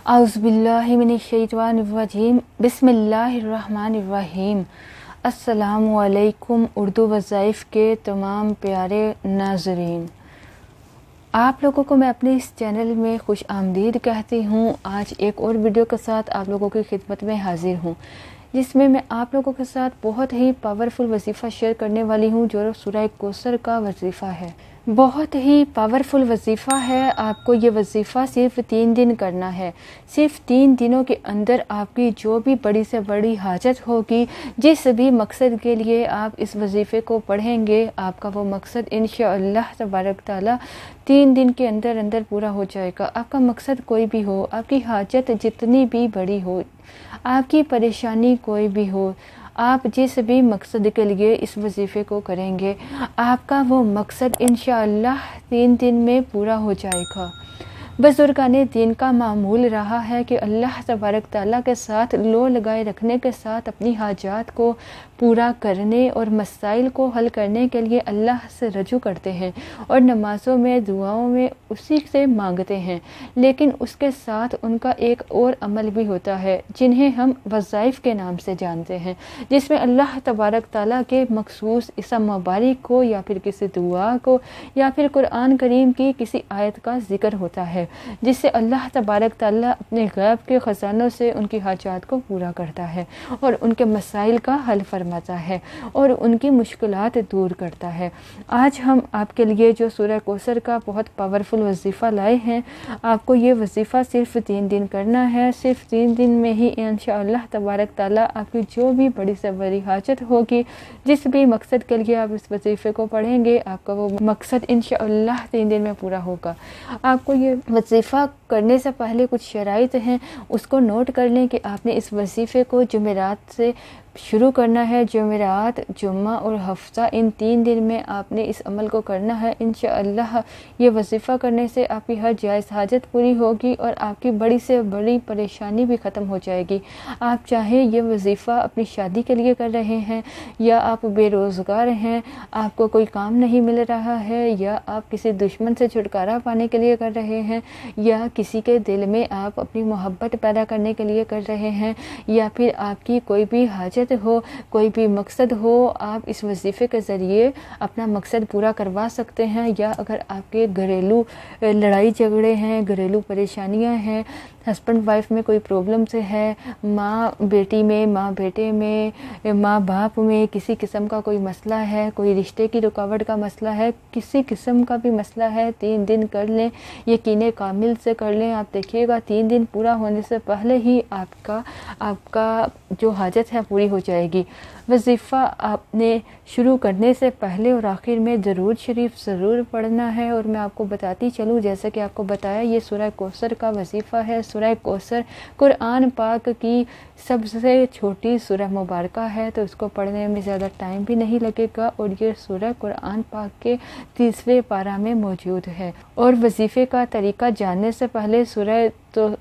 اعوذ باللہ من الشیطان الرجیم بسم اللہ الرحمن الرحیم۔ السلام علیکم اردو وظائف کے تمام پیارے ناظرین، آپ لوگوں کو میں اپنے اس چینل میں خوش آمدید کہتی ہوں۔ آج ایک اور ویڈیو کے ساتھ آپ لوگوں کی خدمت میں حاضر ہوں، جس میں آپ لوگوں کے ساتھ بہت ہی پاورفل وظیفہ شیئر کرنے والی ہوں، جو سورہ کوثر کا وظیفہ ہے۔ بہت ہی پاورفل وظیفہ ہے۔ آپ کو یہ وظیفہ صرف 3 دن کرنا ہے۔ صرف 3 دنوں کے اندر آپ کی جو بھی بڑی سے بڑی حاجت ہوگی، جس بھی مقصد کے لیے آپ اس وظیفے کو پڑھیں گے، آپ کا وہ مقصد انشاءاللہ تبارک تعالی 3 دن کے اندر اندر پورا ہو جائے گا۔ آپ کا مقصد کوئی بھی ہو، آپ کی حاجت جتنی بھی بڑی ہو، آپ کی پریشانی کوئی بھی ہو، آپ جس بھی مقصد کے لیے اس وظیفے کو کریں گے، آپ کا وہ مقصد انشاءاللہ 3 دن میں پورا ہو جائے گا۔ بزرگان دین کا معمول رہا ہے کہ اللہ تبارک تعالیٰ کے ساتھ لو لگائے رکھنے کے ساتھ اپنی حاجات کو پورا کرنے اور مسائل کو حل کرنے کے لیے اللہ سے رجوع کرتے ہیں، اور نمازوں میں دعاؤں میں اسی سے مانگتے ہیں۔ لیکن اس کے ساتھ ان کا ایک اور عمل بھی ہوتا ہے، جنہیں ہم وظائف کے نام سے جانتے ہیں، جس میں اللہ تبارک تعالیٰ کے مخصوص اسم مبارک کو یا پھر کسی دعا کو یا پھر قرآن کریم کی کسی آیت کا ذکر ہوتا ہے، جس سے اللہ تبارک تعالیٰ اپنے غیب کے خزانوں سے ان کی حاجات کو پورا کرتا ہے اور ان کے مسائل کا حل فرماتا ہے اور ان کی مشکلات دور کرتا ہے۔ آج ہم آپ کے لیے جو سورہ کوثر کا بہت پاورفل وظیفہ لائے ہیں، آپ کو یہ وظیفہ صرف 3 دن کرنا ہے۔ صرف 3 دن میں ہی انشاءاللہ تبارک تعالیٰ آپ کی جو بھی بڑی سے بڑی حاجت ہوگی، جس بھی مقصد کے لیے آپ اس وظیفے کو پڑھیں گے، آپ کا وہ مقصد انشاءاللہ 3 دن میں پورا ہوگا۔ آپ کو یہ وظیفہ کرنے سے پہلے کچھ شرائط ہیں، اس کو نوٹ کر لیں کہ آپ نے اس وظیفے کو جمعرات سے شروع کرنا ہے۔ جمعرات، جمعہ اور ہفتہ، ان 3 دن میں آپ نے اس عمل کو کرنا ہے۔ انشاءاللہ یہ وظیفہ کرنے سے آپ کی ہر جائز حاجت پوری ہوگی اور آپ کی بڑی سے بڑی پریشانی بھی ختم ہو جائے گی۔ آپ چاہے یہ وظیفہ اپنی شادی کے لیے کر رہے ہیں، یا آپ بے روزگار ہیں، آپ کو کوئی کام نہیں مل رہا ہے، یا آپ کسی دشمن سے چھٹکارا پانے کے لیے کر رہے ہیں، یا کسی کے دل میں آپ اپنی محبت پیدا کرنے کے لیے کر رہے ہیں، یا پھر آپ کی کوئی بھی حاجت ہو، کوئی بھی مقصد ہو، آپ اس وظیفے کے ذریعے اپنا مقصد پورا کروا سکتے ہیں۔ یا اگر آپ کے گھریلو لڑائی جھگڑے ہیں، گھریلو پریشانیاں ہیں، ہسبینڈ وائف میں کوئی پرابلمس ہے، ماں بیٹی میں، ماں بیٹے میں، ماں باپ میں کسی قسم کا کوئی مسئلہ ہے، کوئی رشتے کی رکاوٹ کا مسئلہ ہے، کسی قسم کا بھی مسئلہ ہے، 3 دن کر لیں، یقین کامل سے کر لیں۔ آپ دیکھیے گا 3 دن پورا ہونے سے پہلے ہی آپ کا جو حاجت ہے پوری ہو جائے گی۔ وظیفہ آپ نے شروع کرنے سے پہلے اور آخر میں درود شریف ضرور پڑھنا ہے۔ اور میں آپ کو بتاتی چلوں، جیسا کہ آپ کو بتایا، یہ سورہ کوثر کا وظیفہ ہے۔ سورہ کوثر قرآن پاک کی سب سے چھوٹی سورہ مبارکہ ہے، تو اس کو پڑھنے میں زیادہ ٹائم بھی نہیں لگے گا، اور یہ سورہ قرآن پاک کے 30ویں پارہ میں موجود ہے۔ اور وظیفے کا طریقہ جاننے سے پہلے سورہ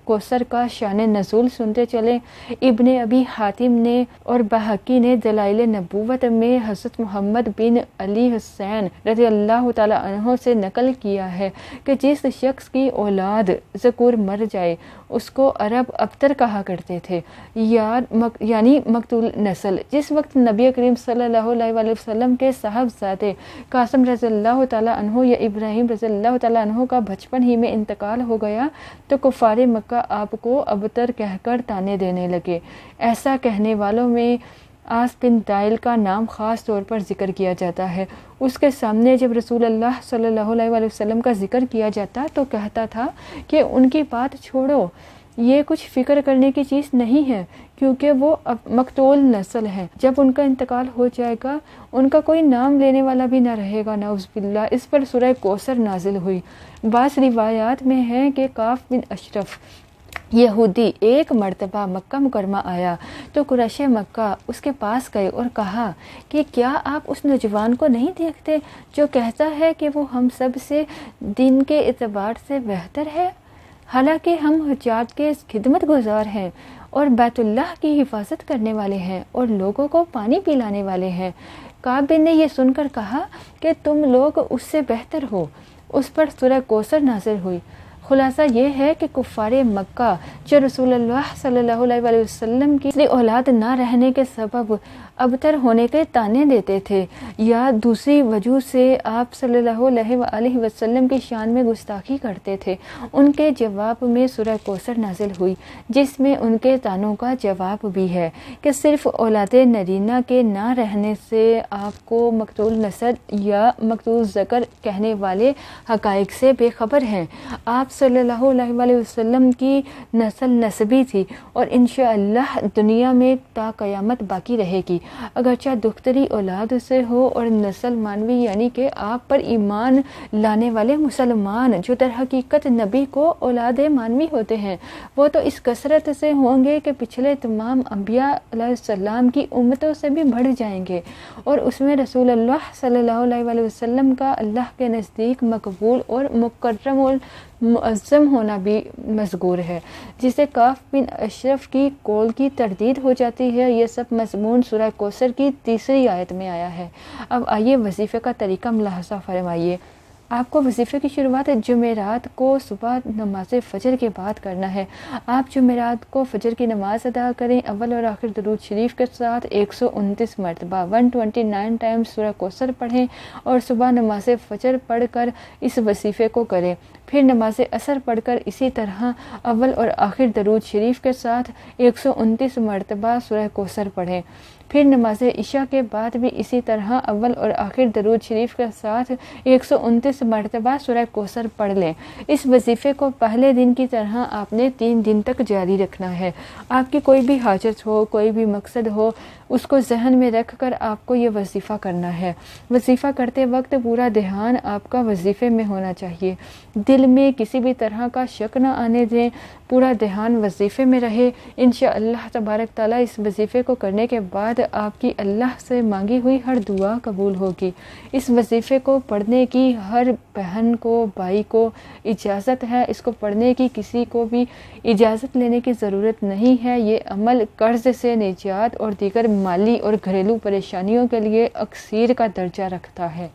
کوثر کا شان نزول سنتے چلیں۔ ابن ابی حاتم نے اور بہقی نے دلائل نبوت میں حضرت محمد بن علی حسین رضی اللہ تعالیٰ عنہ سے نقل کیا ہے کہ جس شخص کی اولاد ذکور مر جائے، اس کو عرب ابتر کہا کرتے تھے، یعنی مقتول نسل۔ جس وقت نبی کریم صلی اللہ علیہ وآلہ وسلم کے صاحبزادے قاسم رضی اللہ تعالیٰ عنہ یا ابراہیم رضی اللہ تعالیٰ عنہ کا بچپن ہی میں انتقال ہو گیا، تو کفار مکہ آپ کو ابتر کہہ کر طعنے دینے لگے۔ ایسا کہنے والوں میں آس بن دائل کا نام خاص طور پر ذکر کیا جاتا ہے۔ اس کے سامنے جب رسول اللہ صلی اللہ علیہ وآلہ وسلم کا ذکر کیا جاتا تو کہتا تھا کہ ان کی بات چھوڑو، یہ کچھ فکر کرنے کی چیز نہیں ہے، کیونکہ وہ اب مقتول نسل ہے۔ جب ان کا انتقال ہو جائے گا، ان کا کوئی نام لینے والا بھی نہ رہے گا، نعوذ باللہ۔ اس پر سورہ کوثر نازل ہوئی۔ بعض روایات میں ہے کہ کعب بن اشرف یہودی ایک مرتبہ مکہ مکرمہ آیا تو قریش مکہ اس کے پاس گئے اور کہا کہ کیا آپ اس نوجوان کو نہیں دیکھتے جو کہتا ہے کہ وہ ہم سب سے دین کے اعتبار سے بہتر ہے، حالانکہ ہم حجاج کے خدمت گزار ہیں اور بیت اللہ کی حفاظت کرنے والے ہیں اور لوگوں کو پانی پلانے والے ہیں۔ کعب بن نے یہ سن کر کہا کہ تم لوگ اس سے بہتر ہو۔ اس پر سورہ کوثر نازل ہوئی۔ خلاصہ یہ ہے کہ کفار مکہ جو رسول اللہ صلی اللہ علیہ وسلم کی اولاد نہ رہنے کے سبب ابتر ہونے کے تانے دیتے تھے یا دوسری وجہ سے آپ صلی اللہ علیہ وآلہ وسلم کی شان میں گستاخی کرتے تھے، ان کے جواب میں سورہ کوثر نازل ہوئی، جس میں ان کے تانوں کا جواب بھی ہے کہ صرف اولاد نرینہ کے نہ رہنے سے آپ کو مقتول نسل یا مقتول ذکر کہنے والے حقائق سے بے خبر ہیں۔ آپ صلی اللہ علیہ وآلہ وسلم کی نسل نسبی تھی اور انشاءاللہ دنیا میں تا قیامت باقی رہے گی، اگرچہ دختری اولاد سے ہو اور نسل مانوی، یعنی کہ آپ پر ایمان لانے والے مسلمان جو در حقیقت نبی کو اولاد مانوی ہوتے ہیں، وہ تو اس کثرت سے ہوں گے کہ پچھلے تمام انبیاء علیہ السلام کی امتوں سے بھی بڑھ جائیں گے، اور اس میں رسول اللہ صلی اللہ علیہ وآلہ وسلم کا اللہ کے نزدیک مقبول اور مکرم اور معظم ہونا بھی مذکور ہے، جسے کاف بن اشرف کی قول کی تردید ہو جاتی ہے۔ یہ سب مضمون سورہ کوثر کی 3 آیت میں آیا ہے۔ اب آئیے وظیفے کا طریقہ ملاحظہ فرمائیے۔ آپ کو وظیفے کی شروعات جمعرات کو صبح نماز فجر کے بعد کرنا ہے۔ آپ جمعرات کو فجر کی نماز ادا کریں، اول اور آخر درود شریف کے ساتھ 129 مرتبہ 129 ٹائمز سورہ کوثر پڑھیں اور صبح نماز فجر پڑھ کر اس وظیفے کو کریں۔ پھر نماز عصر پڑھ کر اسی طرح اول اور آخر درود شریف کے ساتھ 129 مرتبہ سورہ کوثر پڑھیں۔ پھر نماز عشاء کے بعد بھی اسی طرح اول اور آخر درود شریف کے ساتھ 129 مرتبہ سورہ کوثر پڑھ لیں۔ اس وظیفے کو پہلے دن کی طرح آپ نے 3 دن تک جاری رکھنا ہے۔ آپ کی کوئی بھی حاجت ہو، کوئی بھی مقصد ہو، اس کو ذہن میں رکھ کر آپ کو یہ وظیفہ کرنا ہے۔ وظیفہ کرتے وقت پورا دھیان آپ کا وظیفے میں ہونا چاہیے، دل میں کسی بھی طرح کا شک نہ آنے دیں، پورا دھیان وظیفے میں رہے۔ انشاءاللہ تبارک تعالیٰ اس وظیفے کو کرنے کے بعد آپ کی اللہ سے مانگی ہوئی ہر دعا قبول ہوگی۔ اس وظیفے کو پڑھنے کی ہر بہن کو، بھائی کو اجازت ہے، اس کو پڑھنے کی کسی کو بھی اجازت لینے کی ضرورت نہیں ہے۔ یہ عمل قرض سے نجات اور دیگر مالی اور گھریلو پریشانیوں کے لیے اکسیر کا درجہ رکھتا ہے۔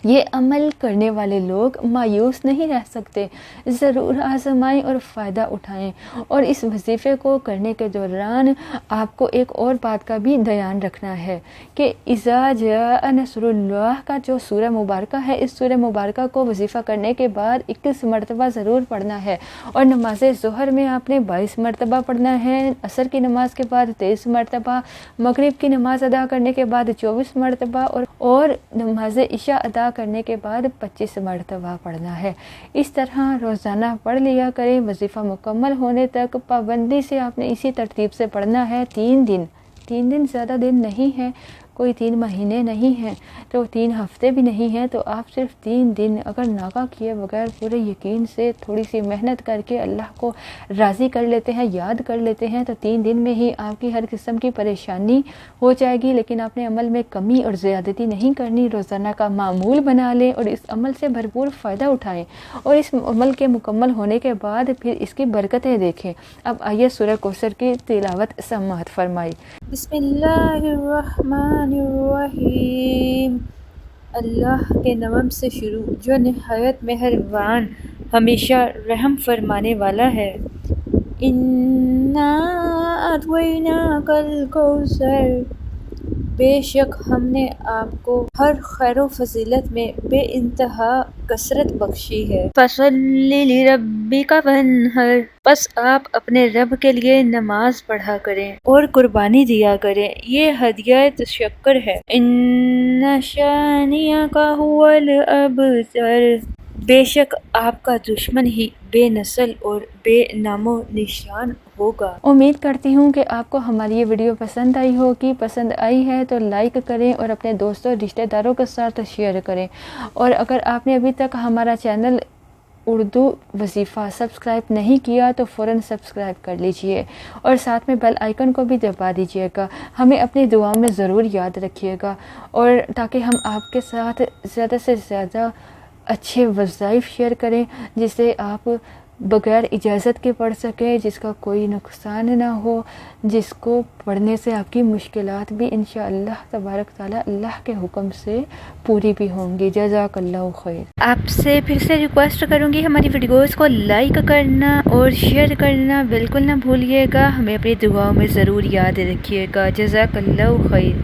یہ عمل کرنے والے لوگ مایوس نہیں رہ سکتے، ضرور آزمائیں اور فائدہ اٹھائیں۔ اور اس وظیفے کو کرنے کے دوران آپ کو ایک اور بات کا بھی دھیان رکھنا ہے کہ اذا جاء نصر اللہ کا جو سورہ مبارکہ ہے، اس سورہ مبارکہ کو وظیفہ کرنے کے بعد 21 مرتبہ ضرور پڑھنا ہے، اور نماز ظہر میں آپ نے 22 مرتبہ پڑھنا ہے، عصر کی نماز کے بعد 23 مرتبہ، مغرب کی نماز ادا کرنے کے بعد 24 مرتبہ اور نماز عشاء ادا کرنے کے بعد 25 مرتبہ پڑھنا ہے۔ اس طرح روزانہ پڑھ لیا کریں۔ وظیفہ مکمل ہونے تک پابندی سے آپ نے اسی ترتیب سے پڑھنا ہے۔ 3 دن زیادہ دن نہیں ہے، کوئی 3 مہینے نہیں ہیں تو 3 ہفتے بھی نہیں ہیں، تو آپ صرف 3 دن اگر ناغہ کیے بغیر پورے یقین سے تھوڑی سی محنت کر کے اللہ کو راضی کر لیتے ہیں، یاد کر لیتے ہیں، تو 3 دن میں ہی آپ کی ہر قسم کی پریشانی ہو جائے گی۔ لیکن آپ نے عمل میں کمی اور زیادتی نہیں کرنی، روزانہ کا معمول بنا لیں اور اس عمل سے بھرپور فائدہ اٹھائیں، اور اس عمل کے مکمل ہونے کے بعد پھر اس کی برکتیں دیکھیں۔ اب آئیے سورہ کوثر کی تلاوت سماعت فرمائی۔ بسم اللہ الرحمن الرحیم۔ اللہ کے نام سے شروع جو نہایت مہربان، ہمیشہ رحم فرمانے والا ہے۔ اِنَّا أَعْطَيْنَاكَ الْكَوْثَرَ، بے شک ہم نے آپ کو ہر خیر و فضیلت میں بے انتہا کثرت بخشی ہے۔ فَصَلِّ لِرَبِّكَ وَانْحَرْ، بس آپ اپنے رب کے لیے نماز پڑھا کریں اور قربانی دیا کریں، یہ ہدیہ تشکر ہے۔ إِنَّ شَانِئَكَ هُوَ الْأَبْتَرُ، بے شک آپ کا دشمن ہی بے نسل اور بے نام و نشان ہوگا۔ امید کرتی ہوں کہ آپ کو ہماری یہ ویڈیو پسند آئی ہوگی۔ پسند آئی ہے تو لائک کریں اور اپنے دوستوں رشتہ داروں کے ساتھ شیئر کریں، اور اگر آپ نے ابھی تک ہمارا چینل اردو وظیفہ سبسکرائب نہیں کیا تو فوراً سبسکرائب کر لیجئے، اور ساتھ میں بیل آئیکن کو بھی دبا دیجئے گا۔ ہمیں اپنی دعاؤں میں ضرور یاد رکھیے گا، اور تاکہ ہم آپ کے ساتھ زیادہ سے زیادہ اچھے وظائف شیئر کریں، جس سے آپ بغیر اجازت کے پڑھ سکیں، جس کا کوئی نقصان نہ ہو، جس کو پڑھنے سے آپ کی مشکلات بھی انشاءاللہ تبارک تعالیٰ اللہ کے حکم سے پوری بھی ہوں گی۔ جزاک اللہ خیر۔ آپ سے پھر سے ریکویسٹ کروں گی ہماری ویڈیوز کو لائک کرنا اور شیئر کرنا بالکل نہ بھولیے گا، ہمیں اپنی دعاؤں میں ضرور یاد رکھیے گا۔ جزاک اللہ خیر۔